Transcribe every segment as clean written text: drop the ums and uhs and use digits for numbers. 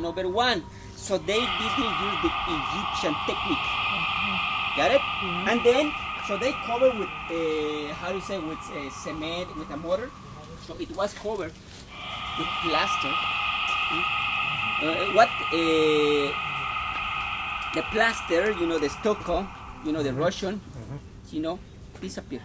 1/1. So they didn't use the Egyptian technique. Got it? And then, so they covered with, with cement, with a mortar. So it was covered with plaster. The plaster, the stucco, the Russian, disappeared.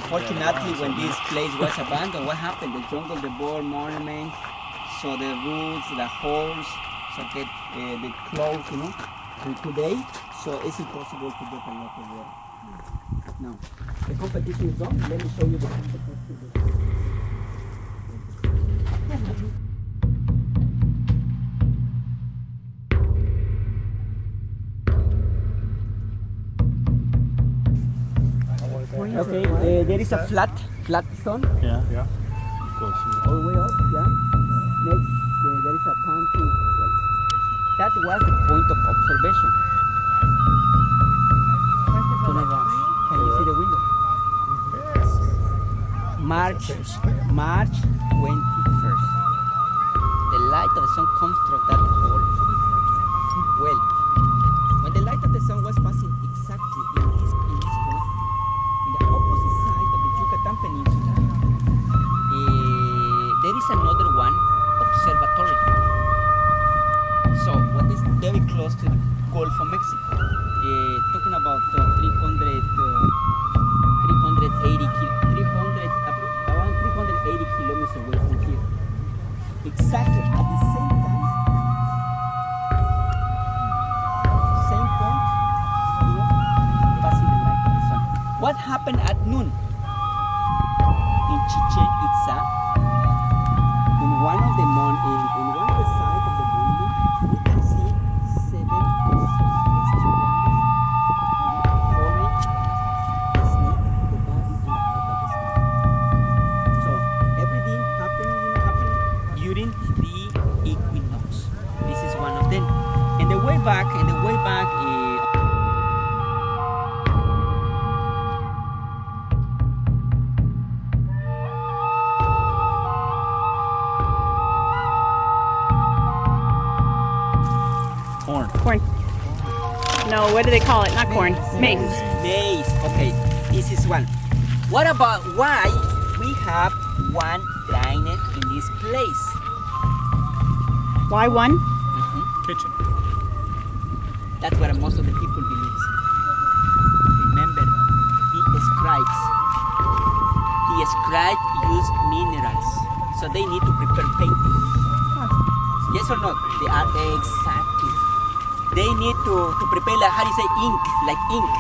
Unfortunately, when this place was abandoned, what happened? The jungle, the boar monument, so the roots, the holes, so they closed, today, so it's impossible to get a lot of water. Now, the competition is done. Let me show you the competition. Okay, there is a flat stone. Yeah. All the way up, yeah. Next, there is a pantry. That was the point of observation. Turn around. Can you see the window? March 21st. The light of the sun comes through that hole. Well, when the light of the sun was passing exactly in this point, in the opposite side of the Yucatan Peninsula, there is another one, observatory. So what is very close to the Gulf of Mexico, talking about 380 kilometers away from here. Exactly at the same time, same point, passing the light of the sun. What happened at noon in Chichen Itza? In one of the sides of the monument, we can see 7 forming the snake, the body, and the head of the snake. So everything happened during the equinox. This is one of them. And the way back. Corn. No, what do they call it? Not corn. Maize. Maize. Okay, this is one. What about why we have one diner in this place? Why one? Kitchen. That's what most of the people believe. Remember, the scribes use minerals, so they need to prepare painting. Yes or not? They are exactly. They need to prepare like ink.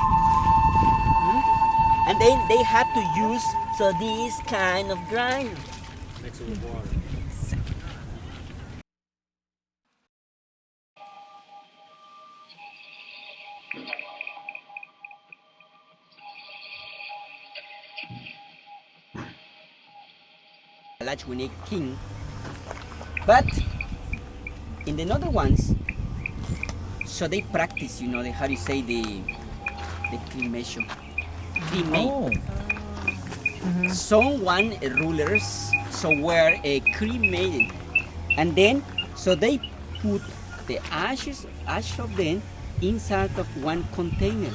And then they had to use this kind of grind. Mix it with water. Lachwini king But in the other ones, so they practice, how do you say the cremation. Cremate. Someone rulers so were cremated, and then so they put the ash of them inside of one container.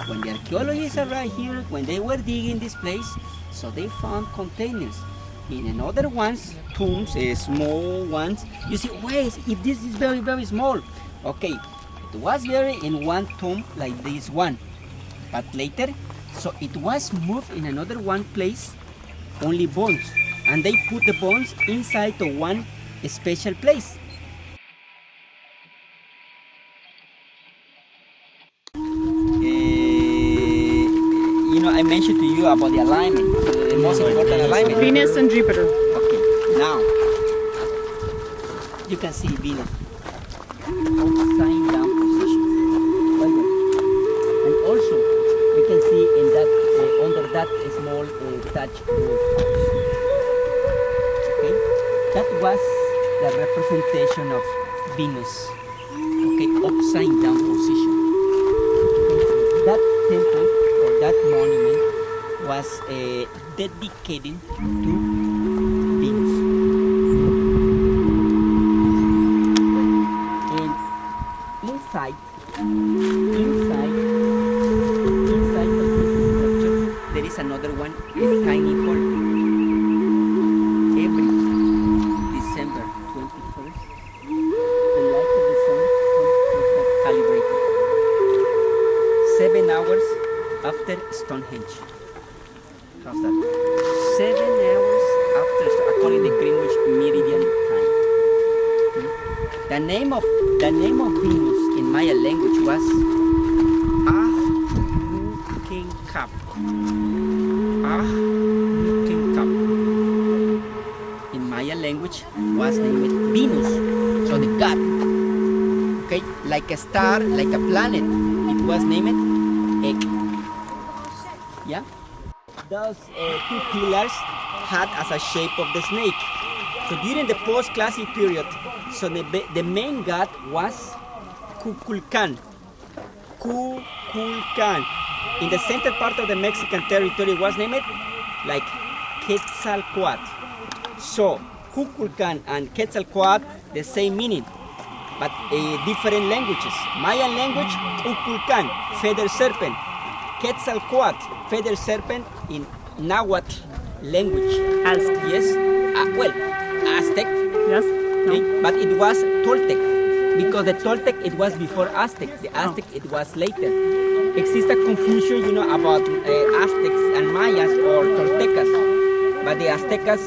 When the archaeologists arrived here, when they were digging this place, so they found containers. In another ones, tombs, small ones. You see, wait, if this is very, very small. Okay, it was buried in one tomb like this one. But later, so it was moved in another one place, only bones. And they put the bones inside of one special place. I mentioned to you about the alignment, the most important alignment. Venus and Jupiter. Okay, now you can see Venus upside down position. And also you can see in that under that small thatch roof. Okay, that was the representation of Venus. Okay, upside down position. Okay, that temple or that monument was dedicated to Venus. And inside of this structure, there is another one, a tiny hole. Every December 21st, the light of the sun comes calibrated. 7 hours after Stonehenge. How's that? 7 hours after, according to Greenwich Meridian time. The name of Venus in Maya language was Ah-Nukenkap. Ah-Nukenkap. In Maya language was named Venus, so the god. Okay, like a star, like a planet. It was named Ek. Yeah. Those two pillars had as a shape of the snake. So during the post-classic period, so the main god was Kukulkan. Kukulkan. In the center part of the Mexican territory was named like Quetzalcoatl. So Kukulkan and Quetzalcoatl, the same meaning, but different languages. Mayan language, Kukulkan, feather serpent. Quetzalcoatl, feather serpent in Nahuatl language. Aztec. Yes. Well, Aztec. Yes. Okay, No. but it was Toltec, because the Toltec it was before Aztec. The Aztec it was later. Exists a confusion, about Aztecs and Mayas or Toltecas, but the Aztecas,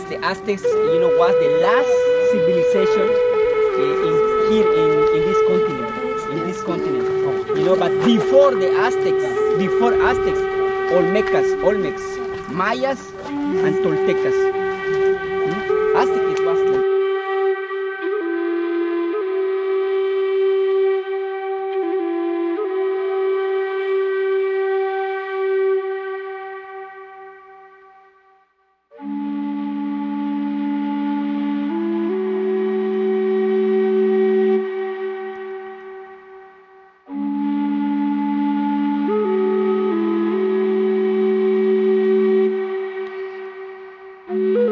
was the last civilization in this continent. But before the Aztecs, Olmecs, Mayas, and Toltecas. Aztec it was like. Thank you.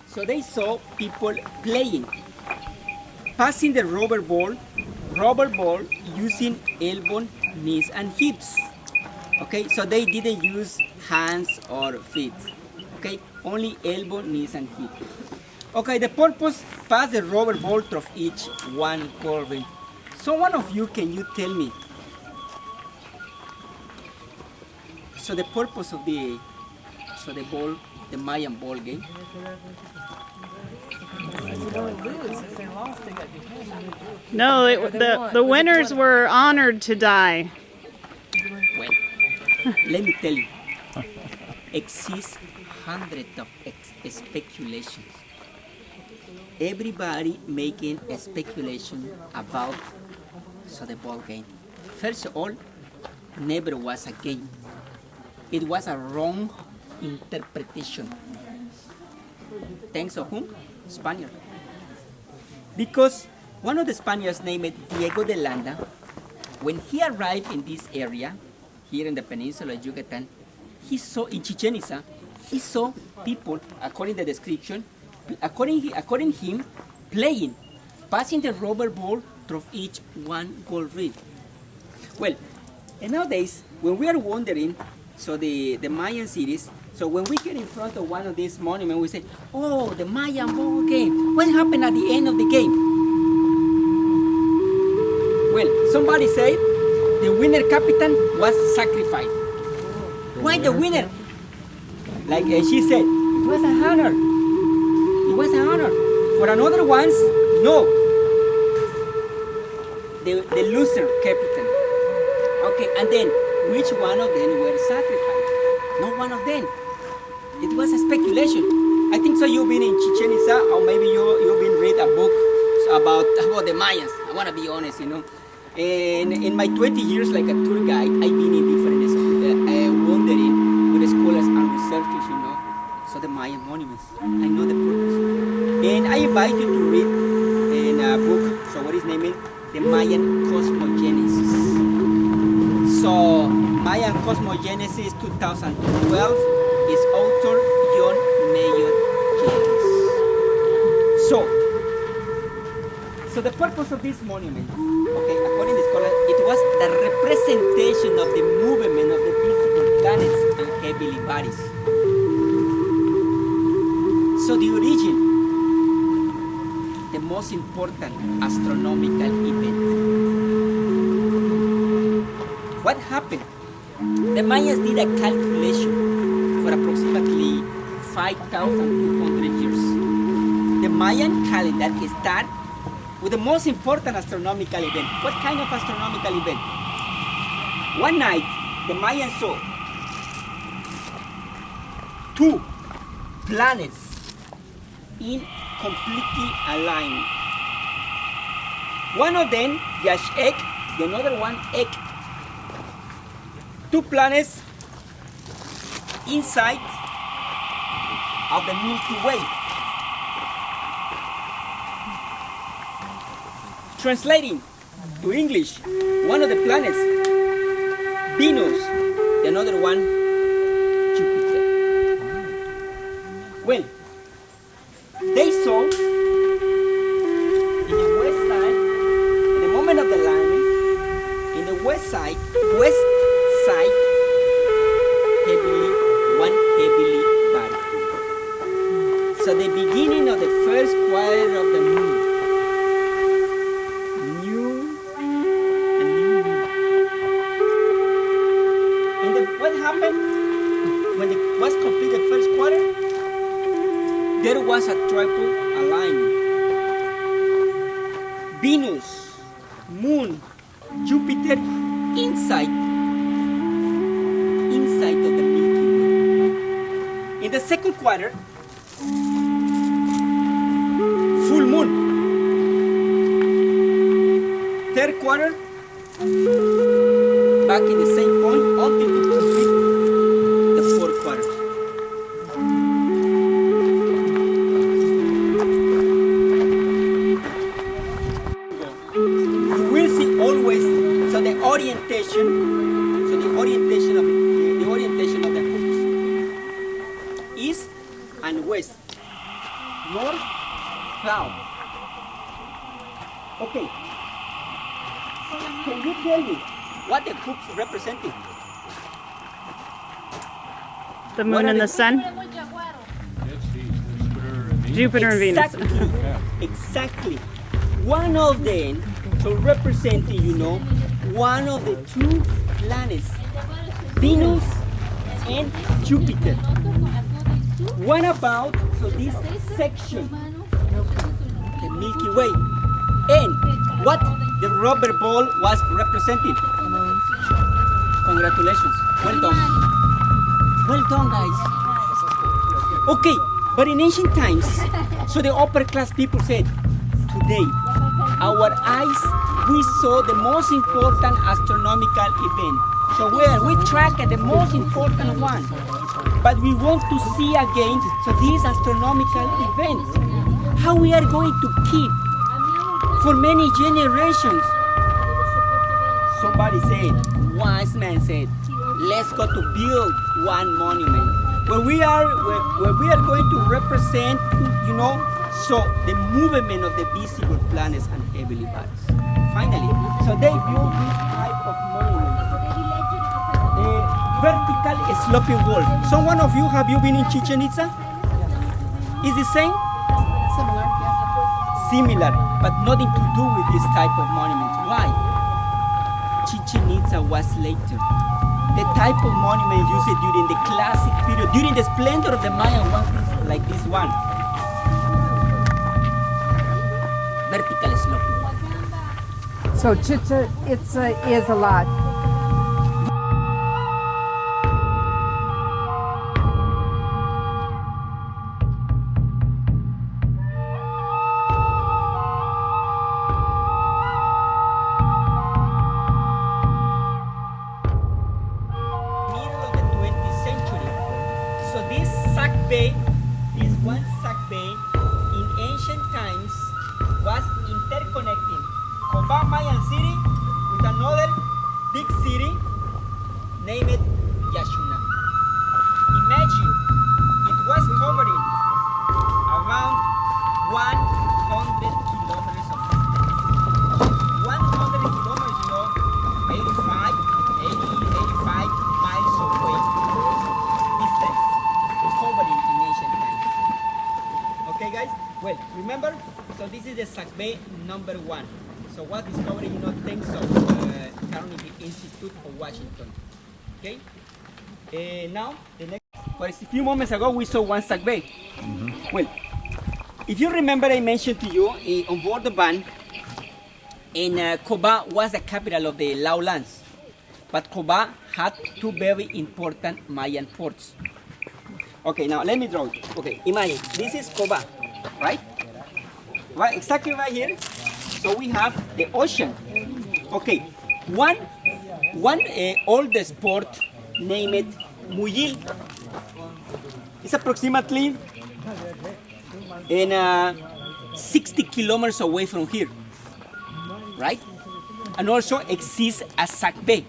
So they saw people playing, passing the rubber ball using elbow, knees, and hips. Okay, so they didn't use hands or feet. Okay, only elbow, knees, and hips. Okay, the purpose, pass the rubber ball through each one curve. So one of you, can you tell me? So the purpose of the ball, the Mayan ball game. No, the winners were honored to die. Well, let me tell you, exist hundreds of speculations. Everybody making a speculation about the ball game. First of all, never was a game. It was a wrong interpretation. Thanks to whom? Spaniard. Because one of the Spaniards named Diego de Landa, when he arrived in this area, here in the peninsula of Yucatan, he saw in Chichen Itza, he saw people, according to the description, according him, playing, passing the rubber ball through each one gold ring. Well, and nowadays, when we are wandering, the Mayan cities, so when we get in front of one of these monuments, we say, oh, the Mayan ball game. What happened at the end of the game? Well, somebody said the winner captain was sacrificed. Why the winner? Like she said, it was an honor. It was an honor. For another ones, no. The loser captain. Okay, and then which one of them were sacrificed? Not one of them. It was a speculation. I think so. You've been in Chichen Itza, or maybe you've been read a book about the Mayans. I want to be honest, And in my 20 years like a tour guide, I've been in different wandering with scholars and researchers, So the Mayan monuments. I know the purpose. And I invite you to read in a book. So what is named the Mayan Cosmogenesis. So Mayan Cosmogenesis 2012 is author John Mayer James. So the purpose of this monument, okay, according to scholars, it was the representation of the movement of the visible planets and heavenly bodies. So the origin, the most important astronomical event. What happened? The Mayans did a calculation for approximately 5,200 years. The Mayan calendar starts with the most important astronomical event. What kind of astronomical event? One night, the Mayans saw two planets in completely aligned. One of them, Yash Ek, the other one, Ek. Two planets inside of the Milky Way. Translating to English, one of the planets, Venus, the other one, Jupiter. Well, they saw in the west side, in the moment of the landing, in the west side, one heavily body. So the beginning of the first quarter of the moon, new moon. And what happened when it was complete the first quarter? There was a triple alignment. Venus, Moon, Jupiter inside of the Milky Way. In the second quarter, full moon. Third quarter, back in the same point until to complete the fourth quarter. north, south. Okay. Can you tell me what the hoops representing? The What moon are and they- the sun. Jupiter and Venus. Exactly. Exactly. One of them, so representing, one of the two planets, Venus and Jupiter. What about this section, the Milky Way, and what the rubber ball was representing? Congratulations. Well done. Well done, guys. Okay, but in ancient times, so the upper class people said, today, our eyes, we saw the most important astronomical event. So we track the most important one. But we want to see again, so this astronomical event, how we are going to keep for many generations. Somebody said, wise man said, let's go to build one monument where we are going to represent, so the movement of the visible planets and heavenly bodies. Finally, so they built this type of monument, vertical sloping wall. So one of you, have you been in Chichen Itza? Is the same? Similar, yeah. Similar, but nothing to do with this type of monument. Why? Chichen Itza was later. The type of monument used during the classic period, during the splendor of the Mayan was like this one. Vertical sloping. So Chichen Itza is a lot. Middle of the 20th century. So this sack bay, this one sack bay, in ancient times was interconnecting Coba Mayan city with another big city named Yashuna. Imagine it was covering around 100 kilometers of distance. 100 kilometers, 85 miles away distance, covering in ancient times. Okay, guys? Well, remember, so this is the Sac Bay number 1. So what discovery, thanks of Carnegie Institute of Washington. Okay? Now, the next, for a few moments ago, we saw one Sac Bay. Well, if you remember, I mentioned to you on board the van, and Coba was the capital of the lowlands. But Coba had two very important Mayan ports. Okay, now let me draw it. Okay, imagine, this is Coba, right? Right, exactly right here. So we have the ocean. Okay, one oldest port named Muyil. It's approximately 60 kilometers away from here, right? And also exists as Sac Bay,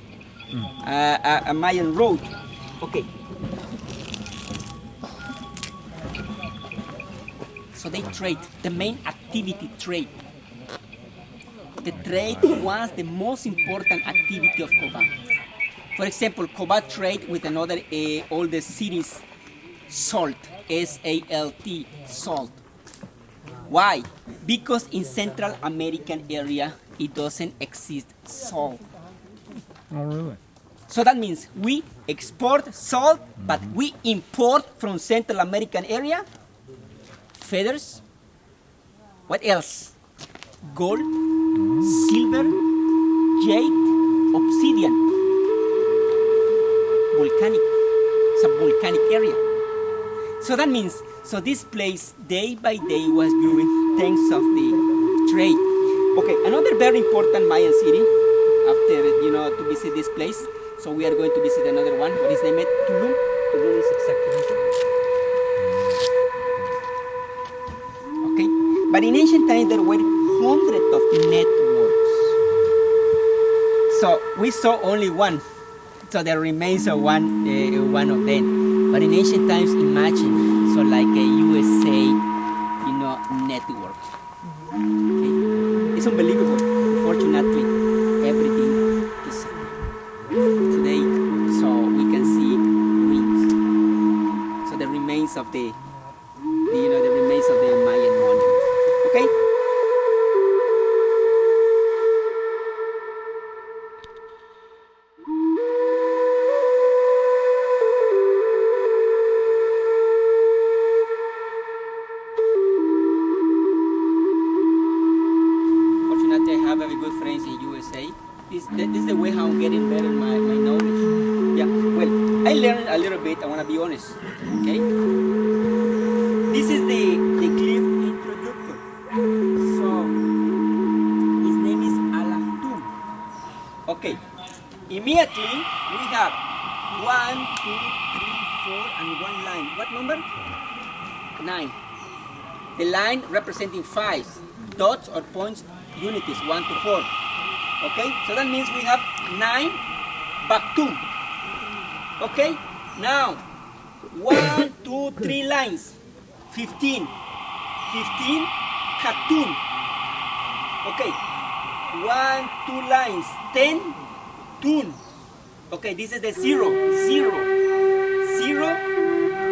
a Mayan road. Okay. So they trade, the main activity trade. The trade was the most important activity of Coba. For example, Coba trade with another oldest cities, salt, S-A-L-T, salt. Why? Because in Central American area, it doesn't exist salt. Oh, really? So that means we export salt, but we import from Central American area feathers. What else? Gold, silver, jade, obsidian. Volcanic. It's a volcanic area. So that means, so this place day by day was growing thanks of the trade. Okay, another very important Mayan city after, to visit this place. So we are going to visit another one. What is named Tulum. Tulum is exactly here. Okay, but in ancient times there were hundreds of networks. So we saw only one. So there remains one of them. But in ancient times, imagine, so like a USA, network. Okay? It's unbelievable. Unfortunately, everything disappeared today, so we can see ruins. So the remains of the remains of the Mayan monuments. Okay. Fortunately, I have very good friends in USA. This is the way how I'm getting better my knowledge. Yeah, well, I learned a little bit, I want to be honest. Okay? This is the cliff introductor. So, his name is Alahtum. Okay, immediately we have 1, 2, 3, 4, and one line. What number? 9. The line representing 5 dots or points, unities, 1 to 4. Okay, so that means we have 9 Baktum. Okay, now 1, 2, 3 lines, 15 Katun. Okay, 1, 2 lines, 10 Tun. Okay, this is the 0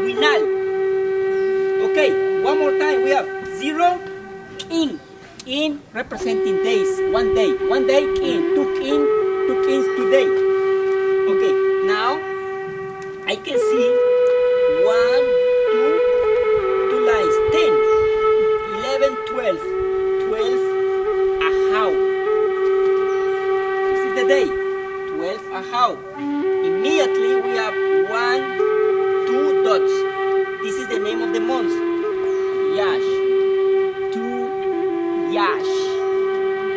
Winal. Okay, one more time, we have 0 in representing days, 1 day, in, 2 kings, 2 days. Okay, now I can see 1, 2 lines, 10, 11, 12 Ahau. This is the day, 12 Ahau. Immediately we have 1, 2 dots. This is the name of the month, Yash. Yash.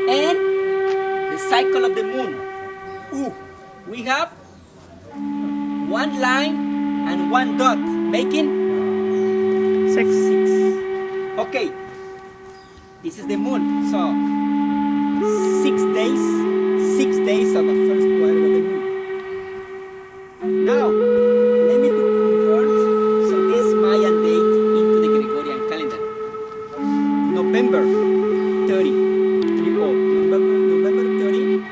And the cycle of the moon. We have 1 line and 1 dot, making 6. Okay, this is the moon. So 6 days of the first quarter of the moon. Now, let me convert this Mayan date into the Gregorian calendar. November 30, November 30,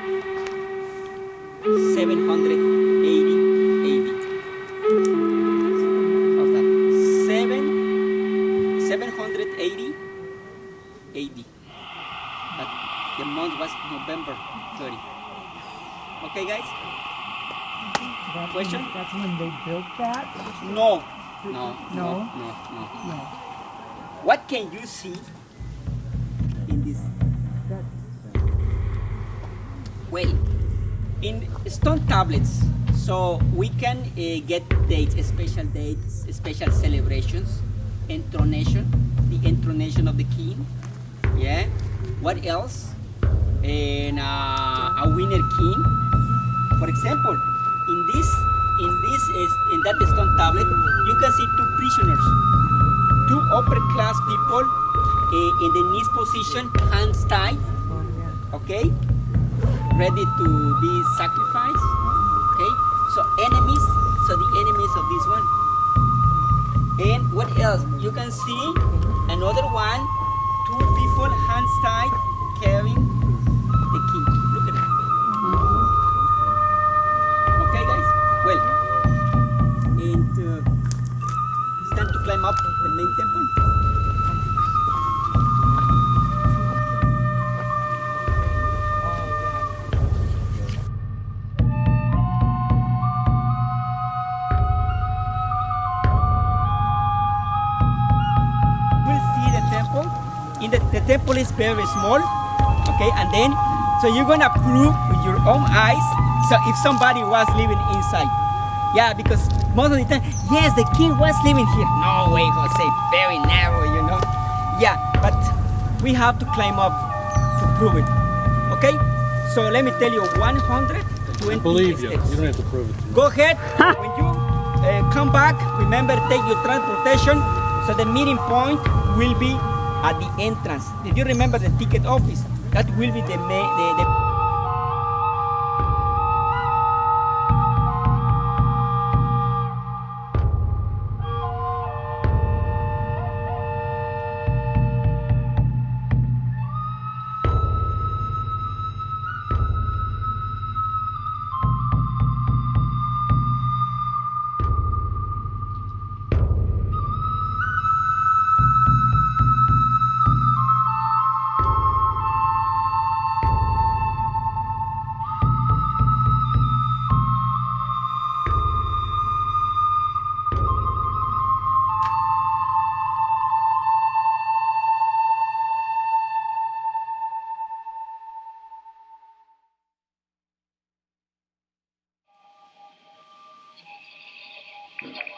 780 AD. How's that? 780 AD. But the month was November 30. Okay, guys? Question? That's when they built that? No. No? What can you see in this? Well, in stone tablets, so we can get dates, special celebrations, the entronation of the king. Yeah. What else? And a winner king. For example, in that stone tablet, you can see 2 prisoners, 2 upper class people in the knees position, hands tied. Okay. Ready to be sacrificed. Okay, so the enemies of this one. And what else? You can see another one, 2 people hands tied carrying the king. Look at that. Okay, guys. Well, and it's time to climb up the main temple. The temple is very small, okay, and then so you're gonna prove with your own eyes so if somebody was living inside. Yeah, because most of the time, yes, the king was living here. No way, Jose, very narrow, you know. Yeah, but we have to climb up to prove it. Okay, so let me tell you, 120 I believe you. steps. You don't have to prove it to me. Go ahead. When you come back, remember, take your transportation. So the meeting point will be at the entrance. Did you remember the ticket office? That will be the Yes.